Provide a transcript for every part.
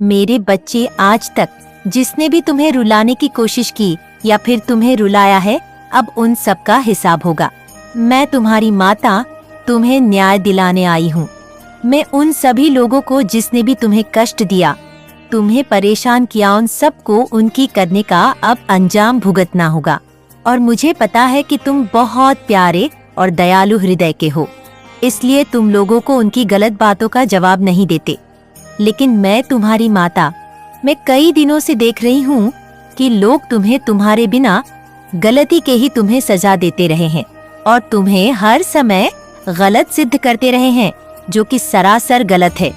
मेरे बच्चे, आज तक जिसने भी तुम्हें रुलाने की कोशिश की या फिर तुम्हें रुलाया है, अब उन सब का हिसाब होगा। मैं तुम्हारी माता तुम्हें न्याय दिलाने आई हूँ। मैं उन सभी लोगों को जिसने भी तुम्हें कष्ट दिया, तुम्हें परेशान किया, उन सबको उनकी करने का अब अंजाम भुगतना होगा। और मुझे पता है कि तुम बहुत प्यारे और दयालु हृदय के हो, इसलिए तुम लोगों को उनकी गलत बातों का जवाब नहीं देते। लेकिन मैं तुम्हारी माता, मैं कई दिनों से देख रही हूँ कि लोग तुम्हें तुम्हारे बिना गलती के ही तुम्हें सजा देते रहे हैं और तुम्हें हर समय गलत सिद्ध करते रहे हैं, जो कि सरासर गलत है।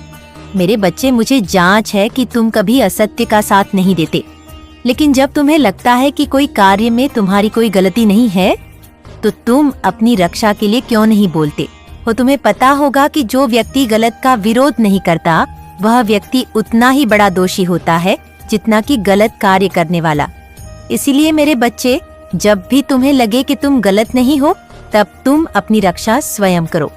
मेरे बच्चे, मुझे जांच है कि तुम कभी असत्य का साथ नहीं देते, लेकिन जब तुम्हें लगता है कि कोई कार्य में तुम्हारी कोई गलती नहीं है, तो तुम अपनी रक्षा के लिए क्यों नहीं बोलते हो? तुम्हें पता होगा कि जो व्यक्ति गलत का विरोध नहीं करता, वह व्यक्ति उतना ही बड़ा दोषी होता है जितना कि गलत कार्य करने वाला। इसीलिए मेरे बच्चे, जब भी तुम्हें लगे कि तुम गलत नहीं हो, तब तुम अपनी रक्षा स्वयं करो।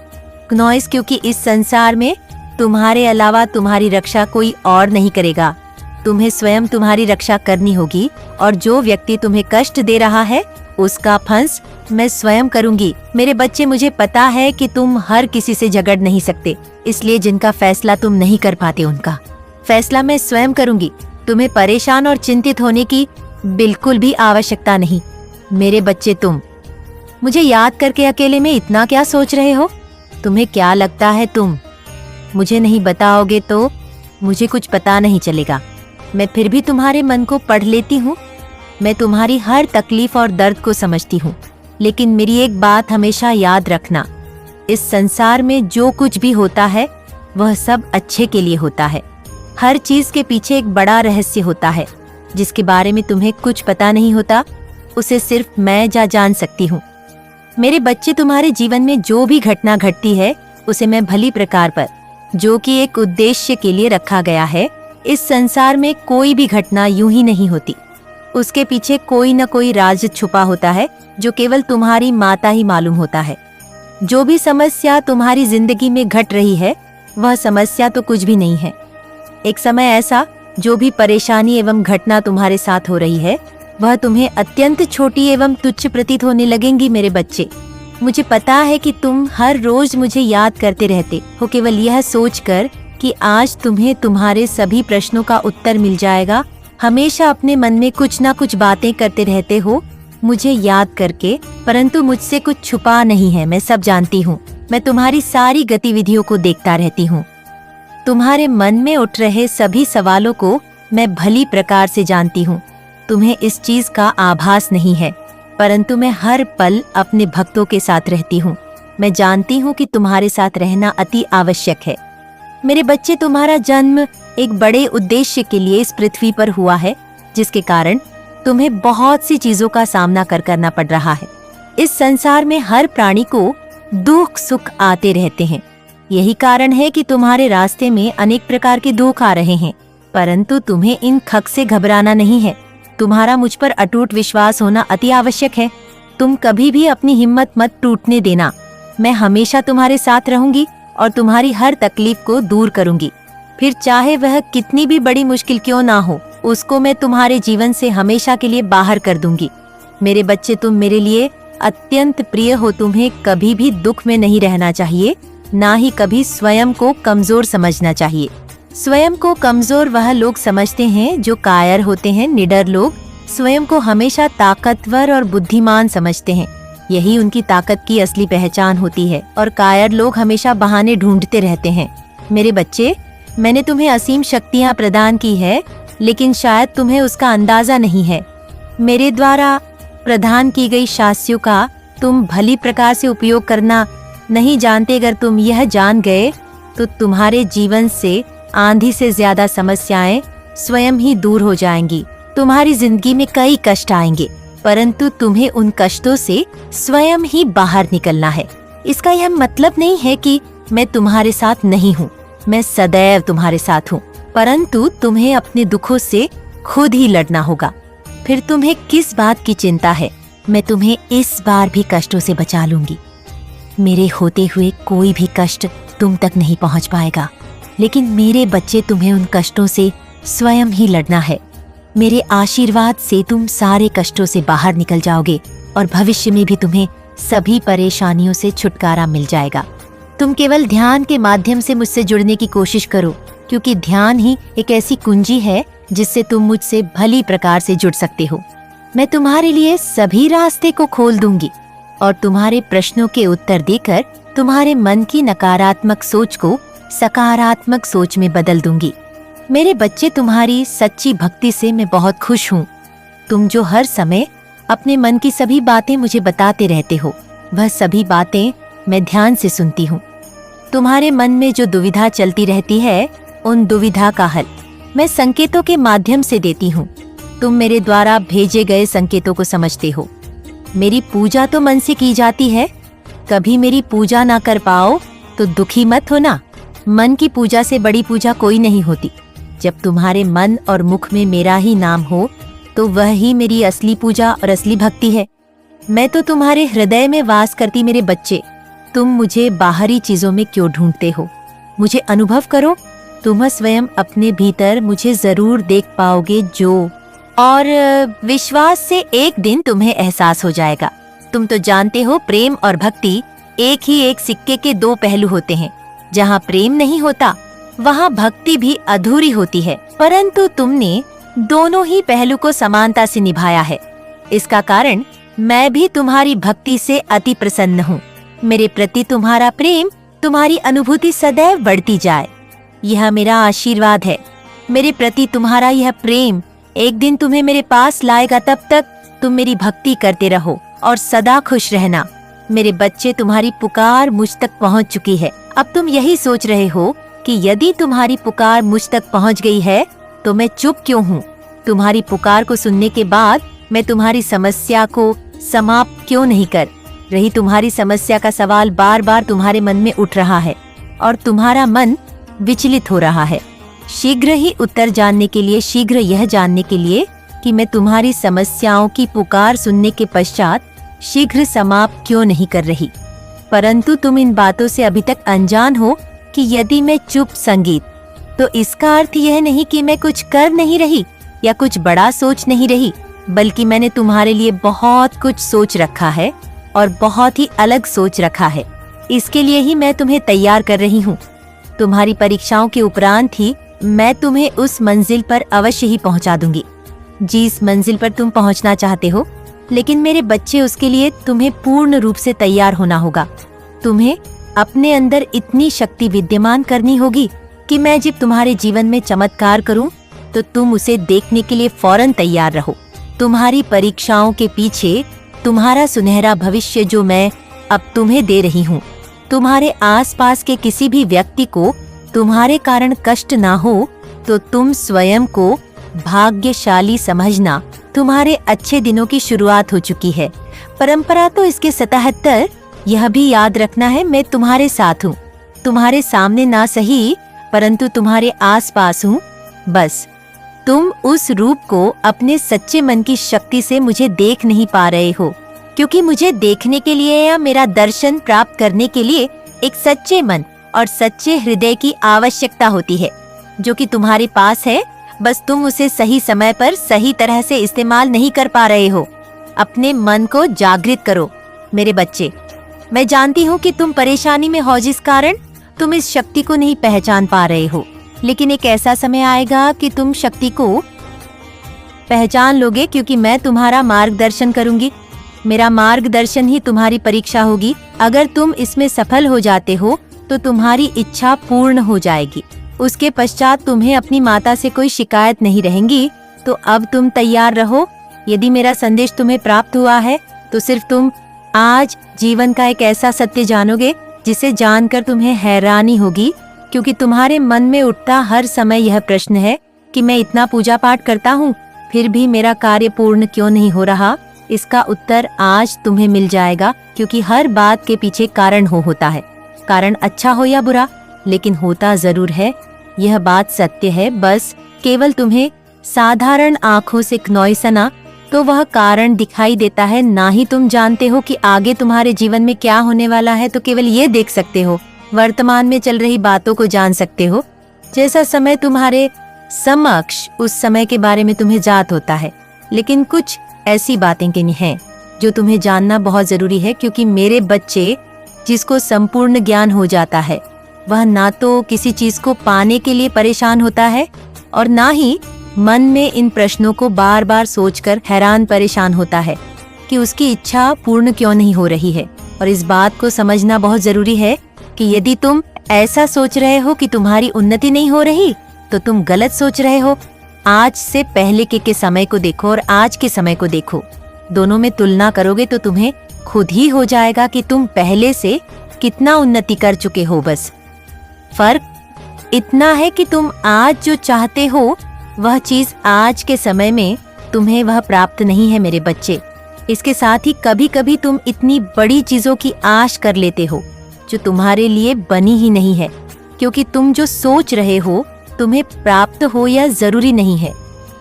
नॉइस, क्योंकि इस संसार में तुम्हारे अलावा तुम्हारी रक्षा कोई और नहीं करेगा। तुम्हें स्वयं तुम्हारी रक्षा करनी होगी, और जो व्यक्ति तुम्हें कष्ट दे रहा है उसका फंस मैं स्वयं करूंगी। मेरे बच्चे, मुझे पता है कि तुम हर किसी से झगड़ नहीं सकते, इसलिए जिनका फैसला तुम नहीं कर पाते, उनका फैसला मैं स्वयं करूंगी। तुम्हें परेशान और चिंतित होने की बिल्कुल भी आवश्यकता नहीं। मेरे बच्चे, तुम मुझे याद करके अकेले में इतना क्या सोच रहे हो? तुम्हें क्या लगता है तुम मुझे नहीं बताओगे तो मुझे कुछ पता नहीं चलेगा। मैं फिर भी तुम्हारे मन को पढ़ लेती हूँ। मैं तुम्हारी हर तकलीफ और दर्द को समझती हूँ, लेकिन मेरी एक बात हमेशा याद रखना, इस संसार में जो कुछ भी होता है वह सब अच्छे के लिए होता है। हर चीज के पीछे एक बड़ा रहस्य होता है, जिसके बारे में तुम्हें कुछ पता नहीं होता, उसे सिर्फ मैं जान सकती हूँ। मेरे बच्चे, तुम्हारे जीवन में जो भी घटना घटती है उसे मैं भली प्रकार पर, जो कि एक उद्देश्य के लिए रखा गया है। इस संसार में कोई भी घटना यूं ही नहीं होती, उसके पीछे कोई न कोई राज छुपा होता है, जो केवल तुम्हारी माता ही मालूम होता है। जो भी समस्या तुम्हारी जिंदगी में घट रही है, वह समस्या तो कुछ भी नहीं है। एक समय ऐसा, जो भी परेशानी एवं घटना तुम्हारे साथ हो रही है, वह तुम्हें अत्यंत छोटी एवं तुच्छ प्रतीत होने लगेंगी। मेरे बच्चे, मुझे पता है कि तुम हर रोज मुझे याद करते रहते हो, केवल यह सोचकर कि आज तुम्हें तुम्हारे सभी प्रश्नों का उत्तर मिल जाएगा। हमेशा अपने मन में कुछ ना कुछ बातें करते रहते हो मुझे याद करके, परंतु मुझसे कुछ छुपा नहीं है, मैं सब जानती हूँ। मैं तुम्हारी सारी गतिविधियों को देखता रहती हूँ। तुम्हारे मन में उठ रहे सभी सवालों को मैं भली प्रकार से जानती हूँ। तुम्हें इस चीज का आभास नहीं है, परंतु मैं हर पल अपने भक्तों के साथ रहती हूँ। मैं जानती हूँ कि तुम्हारे साथ रहना अति आवश्यक है। मेरे बच्चे, तुम्हारा जन्म एक बड़े उद्देश्य के लिए इस पृथ्वी पर हुआ है, जिसके कारण तुम्हें बहुत सी चीजों का सामना करना पड़ रहा है। इस संसार में हर प्राणी को दुख सुख आते रहते हैं। यही कारण है कि तुम्हारे रास्ते में अनेक प्रकार के दुख आ रहे हैं, परंतु तुम्हें इन खक से घबराना नहीं है। तुम्हारा मुझ पर अटूट विश्वास होना अति आवश्यक है। तुम कभी भी अपनी हिम्मत मत टूटने देना। मैं हमेशा तुम्हारे साथ रहूंगी और तुम्हारी हर तकलीफ को दूर करूंगी। फिर चाहे वह कितनी भी बड़ी मुश्किल क्यों ना हो, उसको मैं तुम्हारे जीवन से हमेशा के लिए बाहर कर दूंगी। मेरे बच्चे, तुम मेरे लिए अत्यंत प्रिय हो। तुम्हें कभी भी दुख में नहीं रहना चाहिए, ना ही कभी स्वयं को कमजोर समझना चाहिए। स्वयं को कमजोर वह लोग समझते हैं जो कायर होते हैं। निडर लोग स्वयं को हमेशा ताकतवर और बुद्धिमान समझते हैं। यही उनकी ताकत की असली पहचान होती है, और कायर लोग हमेशा बहाने ढूंढते रहते हैं। मेरे बच्चे, मैंने तुम्हें असीम शक्तियां प्रदान की है, लेकिन शायद तुम्हें उसका अंदाजा नहीं है। मेरे द्वारा प्रदान की गई शास्त्रों का तुम भली प्रकार से उपयोग करना नहीं जानते। अगर तुम यह जान गए तो तुम्हारे जीवन से आंधी से ज्यादा समस्याएं स्वयं ही दूर हो जाएंगी। तुम्हारी जिंदगी में कई कष्ट आएंगे, परंतु तुम्हें उन कष्टों से स्वयं ही बाहर निकलना है। इसका यह मतलब नहीं है कि मैं तुम्हारे साथ नहीं हूँ, मैं सदैव तुम्हारे साथ हूँ, परंतु तुम्हें अपने दुखों से खुद ही लड़ना होगा। फिर तुम्हें किस बात की चिंता है? मैं तुम्हें इस बार भी कष्टों से बचा लूंगी। मेरे होते हुए कोई भी कष्ट तुम तक नहीं पहुंच पाएगा, लेकिन मेरे बच्चे तुम्हें उन कष्टों से स्वयं ही लड़ना है। मेरे आशीर्वाद से तुम सारे कष्टों से बाहर निकल जाओगे और भविष्य में भी तुम्हें सभी परेशानियों से छुटकारा मिल जाएगा। तुम केवल ध्यान के माध्यम से मुझसे जुड़ने की कोशिश करो, क्योंकि ध्यान ही एक ऐसी कुंजी है जिससे तुम मुझसे भली प्रकार से जुड़ सकते हो। मैं तुम्हारे लिए सभी रास्ते को खोल दूंगी और तुम्हारे प्रश्नों के उत्तर देकर तुम्हारे मन की नकारात्मक सोच को सकारात्मक सोच में बदल दूंगी। मेरे बच्चे, तुम्हारी सच्ची भक्ति से मैं बहुत खुश हूँ। तुम जो हर समय अपने मन की सभी बातें मुझे बताते रहते हो, वह सभी बातें मैं ध्यान से सुनती हूँ। तुम्हारे मन में जो दुविधा चलती रहती है, उन दुविधा का हल मैं संकेतों के माध्यम से देती हूँ। तुम मेरे द्वारा भेजे गए संकेतों को समझते हो। मेरी पूजा तो मन से की जाती है, कभी मेरी पूजा ना कर पाओ तो दुखी मत होना। मन की पूजा से बड़ी पूजा कोई नहीं होती। जब तुम्हारे मन और मुख में मेरा ही नाम हो तो वह ही मेरी असली पूजा और असली भक्ति है। मैं तो तुम्हारे हृदय में वास करती मेरे बच्चे। तुम मुझे बाहरी चीजों में क्यों ढूंढते हो? मुझे अनुभव करो, तुम स्वयं अपने भीतर मुझे जरूर देख पाओगे और विश्वास से एक दिन तुम्हें एहसास हो जाएगा। तुम तो जानते हो, प्रेम और भक्ति एक ही एक सिक्के के दो पहलू होते हैं। जहाँ प्रेम नहीं होता वहाँ भक्ति भी अधूरी होती है, परंतु तुमने दोनों ही पहलू को समानता से निभाया है। इसका कारण मैं भी तुम्हारी भक्ति से अति प्रसन्न हूँ। मेरे प्रति तुम्हारा प्रेम, तुम्हारी अनुभूति सदैव बढ़ती जाए, यह मेरा आशीर्वाद है। मेरे प्रति तुम्हारा यह प्रेम एक दिन तुम्हें मेरे पास लाएगा। तब तक तुम मेरी भक्ति करते रहो और सदा खुश रहना। मेरे बच्चे, तुम्हारी पुकार मुझ तक पहुंच चुकी है। अब तुम यही सोच रहे हो कि यदि तुम्हारी पुकार मुझ तक पहुंच गई है तो मैं चुप क्यों हूँ? तुम्हारी पुकार को सुनने के बाद मैं तुम्हारी समस्या को समाप्त क्यों नहीं कर रही? तुम्हारी समस्या का सवाल बार बार तुम्हारे मन में उठ रहा है और तुम्हारा मन विचलित हो रहा है। शीघ्र ही उत्तर जानने के लिए, शीघ्र यह जानने के लिए कि मैं तुम्हारी समस्याओं की पुकार सुनने के पश्चात शीघ्र समाप्त क्यों नहीं कर रही। परंतु तुम इन बातों से अभी तक अनजान हो कि यदि मैं चुप संगीत, तो इसका अर्थ यह नहीं कि मैं कुछ कर नहीं रही या कुछ बड़ा सोच नहीं रही, बल्कि मैंने तुम्हारे लिए बहुत कुछ सोच रखा है और बहुत ही अलग सोच रखा है। इसके लिए ही मैं तुम्हें तैयार कर रही हूँ। तुम्हारी परीक्षाओं के उपरांत ही मैं तुम्हें उस मंजिल पर अवश्य ही पहुँचा दूंगी जिस मंजिल पर तुम पहुँचना चाहते हो। लेकिन मेरे बच्चे, उसके लिए तुम्हें पूर्ण रूप से तैयार होना होगा। तुम्हें अपने अंदर इतनी शक्ति विद्यमान करनी होगी कि मैं जब तुम्हारे जीवन में चमत्कार करूं तो तुम उसे देखने के लिए फौरन तैयार रहो। तुम्हारी परीक्षाओं के पीछे तुम्हारा सुनहरा भविष्य जो मैं अब तुम्हें दे रही हूँ। तुम्हारे आसपास के किसी भी व्यक्ति को तुम्हारे कारण कष्ट ना हो तो तुम स्वयं को भाग्यशाली समझना। तुम्हारे अच्छे दिनों की शुरुआत हो चुकी है। परंपरा तो इसके 77। यह भी याद रखना है, मैं तुम्हारे साथ हूँ। तुम्हारे सामने ना सही, परंतु तुम्हारे आसपास हूँ। बस तुम उस रूप को अपने सच्चे मन की शक्ति से मुझे देख नहीं पा रहे हो, क्योंकि मुझे देखने के लिए या मेरा दर्शन प्राप्त करने के लिए एक सच्चे मन और सच्चे हृदय की आवश्यकता होती है, जो कि तुम्हारे पास है। बस तुम उसे सही समय पर सही तरह से इस्तेमाल नहीं कर पा रहे हो। अपने मन को जागृत करो मेरे बच्चे। मैं जानती हूँ कि तुम परेशानी में हो, जिस कारण तुम इस शक्ति को नहीं पहचान पा रहे हो। लेकिन एक ऐसा समय आएगा कि तुम शक्ति को पहचान लोगे, क्योंकि मैं तुम्हारा मार्गदर्शन करूंगी। मेरा मार्गदर्शन ही तुम्हारी परीक्षा होगी। अगर तुम इसमें सफल हो जाते हो तो तुम्हारी इच्छा पूर्ण हो जाएगी। उसके पश्चात तुम्हें अपनी माता से कोई शिकायत नहीं रहेंगी। तो अब तुम तैयार रहो। यदि मेरा संदेश तुम्हें प्राप्त हुआ है तो सिर्फ तुम आज जीवन का एक ऐसा सत्य जानोगे जिसे जानकर तुम्हें हैरानी होगी, क्योंकि तुम्हारे मन में उठता हर समय यह प्रश्न है कि मैं इतना पूजा पाठ करता हूँ, फिर भी मेरा कार्य पूर्ण क्यों नहीं हो रहा। इसका उत्तर आज तुम्हें मिल जाएगा, क्योंकि हर बात के पीछे कारण होता है। कारण अच्छा हो या बुरा, लेकिन होता जरूर है। यह बात सत्य है। बस केवल तुम्हें साधारण आँखों से नौइसना तो वह कारण दिखाई देता है, ना ही तुम जानते हो कि आगे तुम्हारे जीवन में क्या होने वाला है। तो केवल ये देख सकते हो, वर्तमान में चल रही बातों को जान सकते हो। जैसा समय तुम्हारे समक्ष उस समय के बारे में तुम्हें जात होता है, लेकिन कुछ ऐसी बातें के हैं जो तुम्हें जानना बहुत जरूरी है, क्योंकि मेरे बच्चे जिसको संपूर्ण ज्ञान हो जाता है वह ना तो किसी चीज को पाने के लिए परेशान होता है और ना ही मन में इन प्रश्नों को बार बार सोचकर हैरान परेशान होता है कि उसकी इच्छा पूर्ण क्यों नहीं हो रही है। और इस बात को समझना बहुत जरूरी है कि यदि तुम ऐसा सोच रहे हो कि तुम्हारी उन्नति नहीं हो रही तो तुम गलत सोच रहे हो। आज से पहले के समय को देखो और आज के समय को देखो, दोनों में तुलना करोगे तो तुम्हें खुद ही हो जाएगा कि तुम पहले से कितना उन्नति कर चुके हो। बस फर्क इतना है कि तुम आज जो चाहते हो वह चीज आज के समय में तुम्हें वह प्राप्त नहीं है मेरे बच्चे। इसके साथ ही कभी कभी तुम इतनी बड़ी चीजों की आश कर लेते हो जो तुम्हारे लिए बनी ही नहीं है, क्योंकि तुम जो सोच रहे हो तुम्हें प्राप्त हो यह जरूरी नहीं है।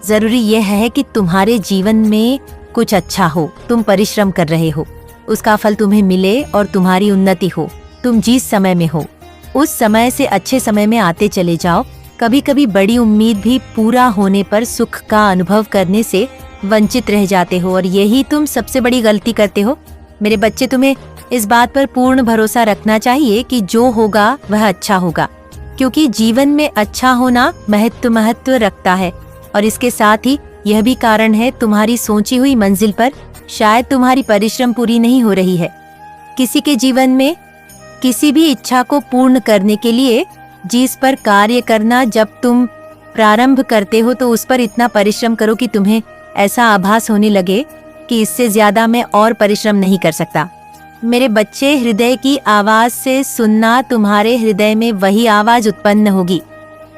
जरूरी यह है कि तुम्हारे जीवन में कुछ अच्छा हो, तुम परिश्रम कर रहे हो, उसका फल तुम्हें मिले और तुम्हारी उन्नति हो। तुम जिस समय में हो उस समय से अच्छे समय में आते चले जाओ। कभी कभी बड़ी उम्मीद भी पूरा होने पर सुख का अनुभव करने से वंचित रह जाते हो और यही तुम सबसे बड़ी गलती करते हो मेरे बच्चे। तुम्हें इस बात पर पूर्ण भरोसा रखना चाहिए कि जो होगा वह अच्छा होगा, क्योंकि जीवन में अच्छा होना महत्व रखता है। और इसके साथ ही यह भी कारण है तुम्हारी सोची हुई मंजिल पर शायद तुम्हारी परिश्रम पूरी नहीं हो रही है। किसी के जीवन में किसी भी इच्छा को पूर्ण करने के लिए जिस पर कार्य करना जब तुम प्रारंभ करते हो तो उस पर इतना परिश्रम करो कि तुम्हें ऐसा आभास होने लगे कि इससे ज्यादा मैं और परिश्रम नहीं कर सकता। मेरे बच्चे, हृदय की आवाज से सुनना, तुम्हारे हृदय में वही आवाज उत्पन्न होगी,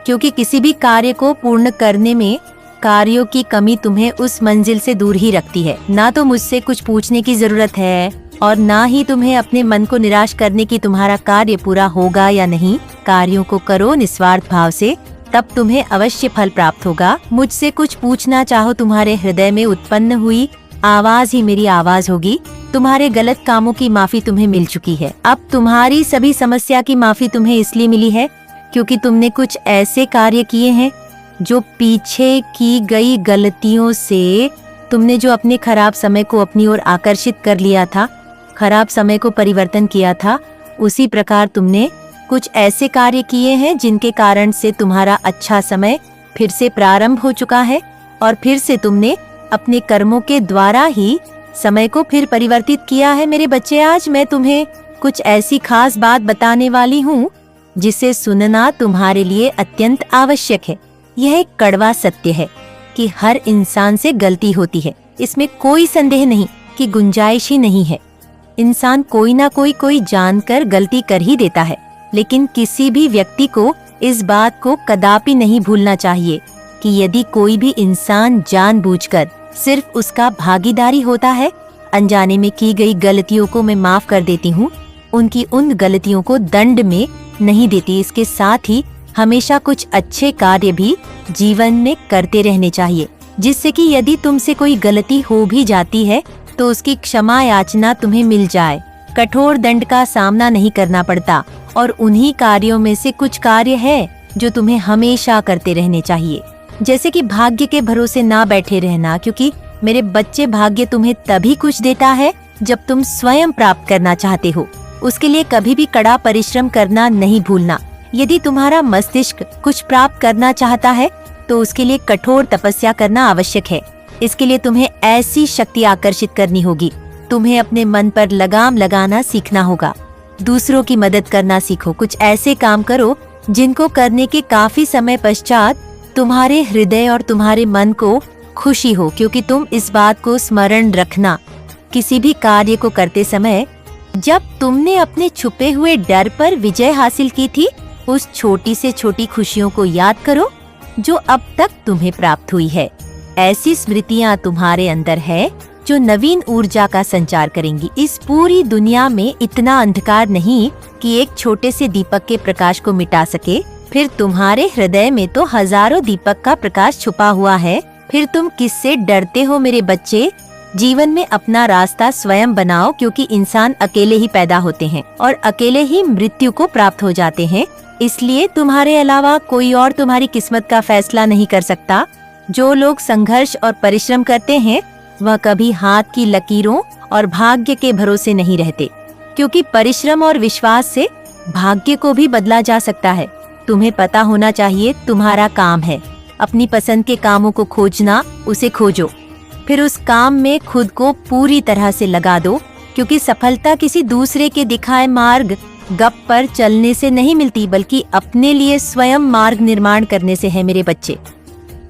क्योंकि किसी भी कार्य को पूर्ण करने में कार्यों की कमी तुम्हें उस मंजिल से दूर ही रखती है। ना तो मुझसे कुछ पूछने की जरूरत है और ना ही तुम्हें अपने मन को निराश करने की तुम्हारा कार्य पूरा होगा या नहीं। कार्यों को करो निस्वार्थ भाव से, तब तुम्हें अवश्य फल प्राप्त होगा। मुझसे कुछ पूछना चाहो, तुम्हारे हृदय में उत्पन्न हुई आवाज ही मेरी आवाज होगी। तुम्हारे गलत कामों की माफी तुम्हें मिल चुकी है। अब तुम्हारी सभी समस्या की माफी तुम्हें इसलिए मिली है क्योंकि तुमने कुछ ऐसे कार्य किए हैं जो पीछे की गई गलतियों से तुमने जो अपने खराब समय को अपनी ओर आकर्षित कर लिया था, खराब समय को परिवर्तन किया था, उसी प्रकार तुमने कुछ ऐसे कार्य किए हैं जिनके कारण से तुम्हारा अच्छा समय फिर से प्रारंभ हो चुका है और फिर से तुमने अपने कर्मों के द्वारा ही समय को फिर परिवर्तित किया है। मेरे बच्चे, आज मैं तुम्हें कुछ ऐसी खास बात बताने वाली हूँ जिसे सुनना तुम्हारे लिए अत्यंत आवश्यक है। यह एक कड़वा सत्य है कि हर इंसान से गलती होती है, इसमें कोई संदेह नहीं कि गुंजाइश ही नहीं है। इंसान कोई ना कोई जानकर गलती कर ही देता है, लेकिन किसी भी व्यक्ति को इस बात को कदापि नहीं भूलना चाहिए कि यदि कोई भी इंसान जानबूझकर सिर्फ उसका भागीदारी होता है, अनजाने में की गई गलतियों को मैं माफ कर देती हूँ, उनकी उन गलतियों को दंड में नहीं देती। इसके साथ ही हमेशा कुछ अच्छे कार्य भी जीवन में करते रहने चाहिए, जिससे कि यदि तुमसे कोई गलती हो भी जाती है तो उसकी क्षमा याचना तुम्हें मिल जाए, कठोर दंड का सामना नहीं करना पड़ता। और उन्हीं कार्यों में से कुछ कार्य है जो तुम्हें हमेशा करते रहने चाहिए, जैसे कि भाग्य के भरोसे ना बैठे रहना, क्योंकि मेरे बच्चे, भाग्य तुम्हें तभी कुछ देता है जब तुम स्वयं प्राप्त करना चाहते हो। उसके लिए कभी भी कड़ा परिश्रम करना नहीं भूलना। यदि तुम्हारा मस्तिष्क कुछ प्राप्त करना चाहता है तो उसके लिए कठोर तपस्या करना आवश्यक है। इसके लिए तुम्हें ऐसी शक्ति आकर्षित करनी होगी, तुम्हें अपने मन पर लगाम लगाना सीखना होगा, दूसरों की मदद करना सीखो। कुछ ऐसे काम करो जिनको करने के काफी समय पश्चात तुम्हारे हृदय और तुम्हारे मन को खुशी हो, क्योंकि तुम इस बात को स्मरण रखना, किसी भी कार्य को करते समय जब तुमने अपने छुपे हुए डर पर विजय हासिल की थी, उस छोटी से छोटी खुशियों को याद करो जो अब तक तुम्हें प्राप्त हुई है। ऐसी स्मृतियाँ तुम्हारे अंदर है जो नवीन ऊर्जा का संचार करेंगी। इस पूरी दुनिया में इतना अंधकार नहीं कि एक छोटे से दीपक के प्रकाश को मिटा सके। फिर तुम्हारे हृदय में तो हजारों दीपक का प्रकाश छुपा हुआ है। फिर तुम किससे डरते हो मेरे बच्चे? जीवन में अपना रास्ता स्वयं बनाओ, क्योंकि इंसान अकेले ही पैदा होते हैं और अकेले ही मृत्यु को प्राप्त हो जाते हैं। इसलिए तुम्हारे अलावा कोई और तुम्हारी किस्मत का फैसला नहीं कर सकता। जो लोग संघर्ष और परिश्रम करते हैं वह कभी हाथ की लकीरों और भाग्य के भरोसे नहीं रहते, क्योंकि परिश्रम और विश्वास से भाग्य को भी बदला जा सकता है। तुम्हें पता होना चाहिए तुम्हारा काम है। अपनी पसंद के कामों को खोजना, उसे खोजो, फिर उस काम में खुद को पूरी तरह से लगा दो, क्योंकि सफलता किसी दूसरे के दिखाए मार्ग गप पर चलने से नहीं मिलती, बल्कि अपने लिए स्वयं मार्ग निर्माण करने से है। मेरे बच्चे,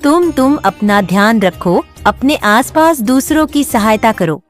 तुम अपना ध्यान रखो, अपने आसपास दूसरों की सहायता करो।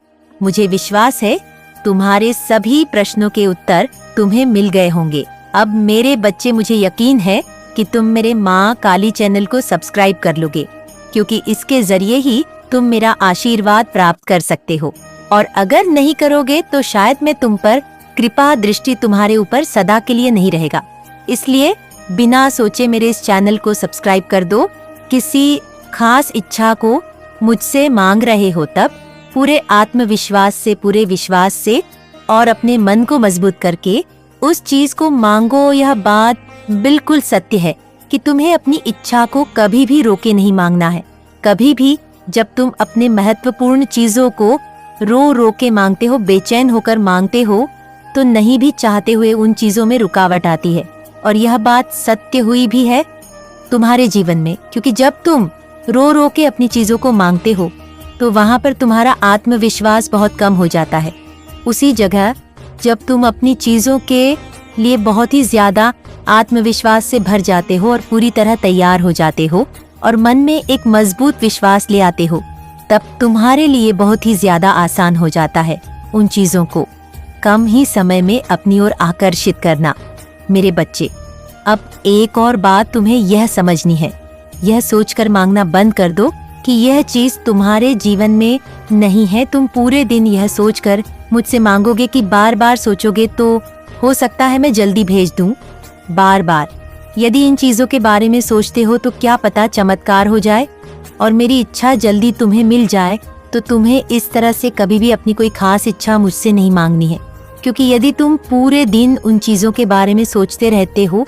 मुझे विश्वास है तुम्हारे सभी प्रश्नों के उत्तर तुम्हें मिल गए होंगे। अब मेरे बच्चे, मुझे यकीन है कि तुम मेरे माँ काली चैनल को सब्सक्राइब कर लोगे, क्योंकि इसके जरिए ही तुम मेरा आशीर्वाद प्राप्त कर सकते हो। और अगर नहीं करोगे तो शायद मैं तुम पर कृपा दृष्टि तुम्हारे ऊपर सदा के लिए नहीं रहेगा। इसलिए बिना सोचे मेरे इस चैनल को सब्सक्राइब कर दो। किसी खास इच्छा को मुझसे मांग रहे हो तब पूरे आत्मविश्वास से, पूरे विश्वास से और अपने मन को मजबूत करके उस चीज को मांगो। यह बात बिल्कुल सत्य है कि तुम्हें अपनी इच्छा को कभी भी रोके नहीं मांगना है। कभी भी जब तुम अपने महत्वपूर्ण चीजों को रो के मांगते हो, बेचैन होकर मांगते हो, तो नहीं भी चाहते हुए उन चीजों में रुकावट आती है। और यह बात सत्य हुई भी है तुम्हारे जीवन में, क्योंकि जब तुम रो के अपनी चीजों को मांगते हो तो वहां पर तुम्हारा आत्मविश्वास बहुत कम हो जाता है। उसी जगह जब तुम अपनी चीजों के लिए बहुत ही ज्यादा आत्मविश्वास से भर जाते हो और पूरी तरह तैयार हो जाते हो और मन में एक मजबूत विश्वास ले आते हो, तब तुम्हारे लिए बहुत ही ज्यादा आसान हो जाता है उन चीजों को कम ही समय में अपनी ओर आकर्षित करना। मेरे बच्चे, अब एक और बात तुम्हें यह समझनी है। यह सोचकर मांगना बंद कर दो कि यह चीज तुम्हारे जीवन में नहीं है। तुम पूरे दिन यह सोचकर मुझसे मांगोगे कि बार बार सोचोगे तो हो सकता है मैं जल्दी भेज दूं। बार बार यदि इन चीजों के बारे में सोचते हो तो क्या पता चमत्कार हो जाए और मेरी इच्छा जल्दी तुम्हें मिल जाए। तो तुम्हें इस तरह से कभी भी अपनी कोई खास इच्छा मुझसे नहीं मांगनी है, क्योंकि यदि तुम पूरे दिन उन चीजों के बारे में सोचते रहते हो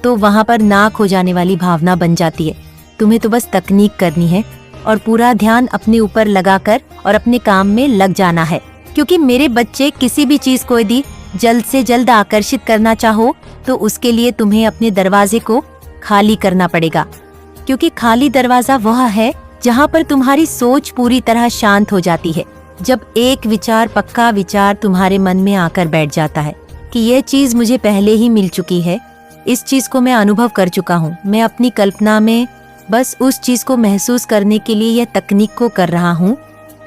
तो वहां पर नाक हो जाने वाली भावना बन जाती है। तुम्हें तो बस तकनीक करनी है और पूरा ध्यान अपने ऊपर लगाकर और अपने काम में लग जाना है। क्योंकि मेरे बच्चे, किसी भी चीज को यदि जल्द से जल्द आकर्षित करना चाहो तो उसके लिए तुम्हें अपने दरवाजे को खाली करना पड़ेगा, क्योंकि खाली दरवाजा वह है जहाँ पर तुम्हारी सोच पूरी तरह शांत हो जाती है। जब एक विचार, पक्का विचार तुम्हारे मन में आकर बैठ जाता है कि यह चीज मुझे पहले ही मिल चुकी है, इस चीज को मैं अनुभव कर चुका हूँ, मैं अपनी कल्पना में बस उस चीज को महसूस करने के लिए यह तकनीक को कर रहा हूँ।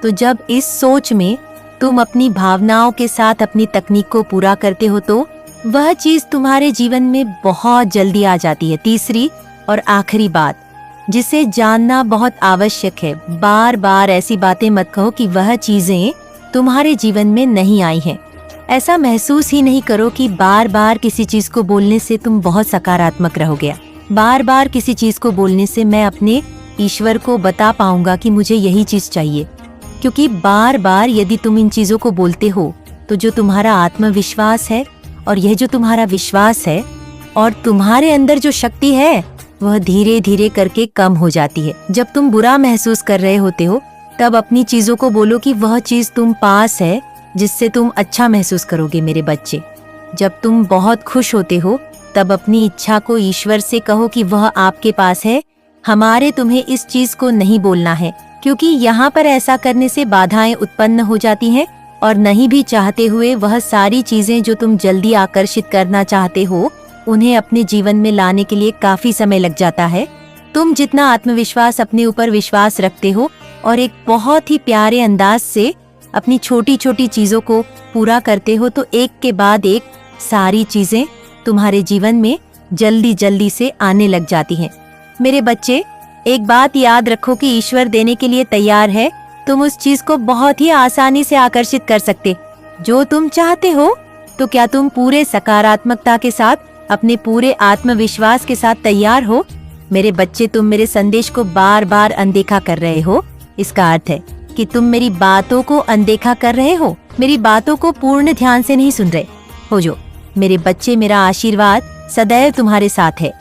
तो जब इस सोच में तुम अपनी भावनाओं के साथ अपनी तकनीक को पूरा करते हो तो वह चीज तुम्हारे जीवन में बहुत जल्दी आ जाती है। तीसरी और आखिरी बात जिसे जानना बहुत आवश्यक है, बार बार ऐसी बातें मत कहो कि वह चीजें तुम्हारे जीवन में नहीं आई हैं। ऐसा महसूस ही नहीं करो कि बार बार किसी चीज को बोलने से तुम बहुत सकारात्मक रहोगे। बार बार किसी चीज को बोलने से मैं अपने ईश्वर को बता पाऊंगा कि मुझे यही चीज चाहिए, क्योंकि बार बार यदि तुम इन चीजों को बोलते हो तो जो तुम्हारा आत्मविश्वास है और यह जो तुम्हारा विश्वास है और तुम्हारे अंदर जो शक्ति है वह धीरे धीरे करके कम हो जाती है। जब तुम बुरा महसूस कर रहे होते हो तब अपनी चीजों को बोलो कि वह चीज तुम पास है जिससे तुम अच्छा महसूस करोगे। मेरे बच्चे, जब तुम बहुत खुश होते हो तब अपनी इच्छा को ईश्वर से कहो कि वह आपके पास है। हमारे तुम्हें इस चीज को नहीं बोलना है, क्योंकि यहाँ पर ऐसा करने से बाधाएं उत्पन्न हो जाती हैं और नहीं भी चाहते हुए वह सारी चीजें जो तुम जल्दी आकर्षित करना चाहते हो उन्हें अपने जीवन में लाने के लिए काफी समय लग जाता है। तुम जितना आत्मविश्वास, अपने ऊपर विश्वास रखते हो और एक बहुत ही प्यारे अंदाज से अपनी छोटी छोटी चीजों को पूरा करते हो तो एक के बाद एक सारी चीजें तुम्हारे जीवन में जल्दी जल्दी से आने लग जाती हैं। मेरे बच्चे, एक बात याद रखो कि ईश्वर देने के लिए तैयार है। तुम उस चीज को बहुत ही आसानी से आकर्षित कर सकते जो तुम चाहते हो। तो क्या तुम पूरे सकारात्मकता के साथ, अपने पूरे आत्मविश्वास के साथ तैयार हो? मेरे बच्चे, तुम मेरे संदेश को बार बार अनदेखा कर रहे हो। इसका अर्थ है कि तुम मेरी बातों को अनदेखा कर रहे हो, मेरी बातों को पूर्ण ध्यान से नहीं सुन रहे हो। जो मेरे बच्चे, मेरा आशीर्वाद सदैव तुम्हारे साथ है।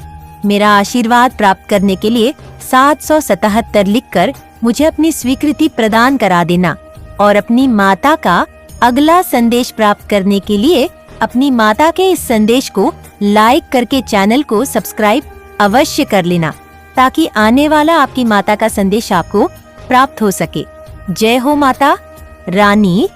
मेरा आशीर्वाद प्राप्त करने के लिए 777 लिखकर मुझे अपनी स्वीकृति प्रदान करा देना और अपनी माता का अगला संदेश प्राप्त करने के लिए अपनी माता के इस संदेश को लाइक करके चैनल को सब्सक्राइब अवश्य कर लेना, ताकि आने वाला आपकी माता का संदेश आपको प्राप्त हो सके। जय हो माता रानी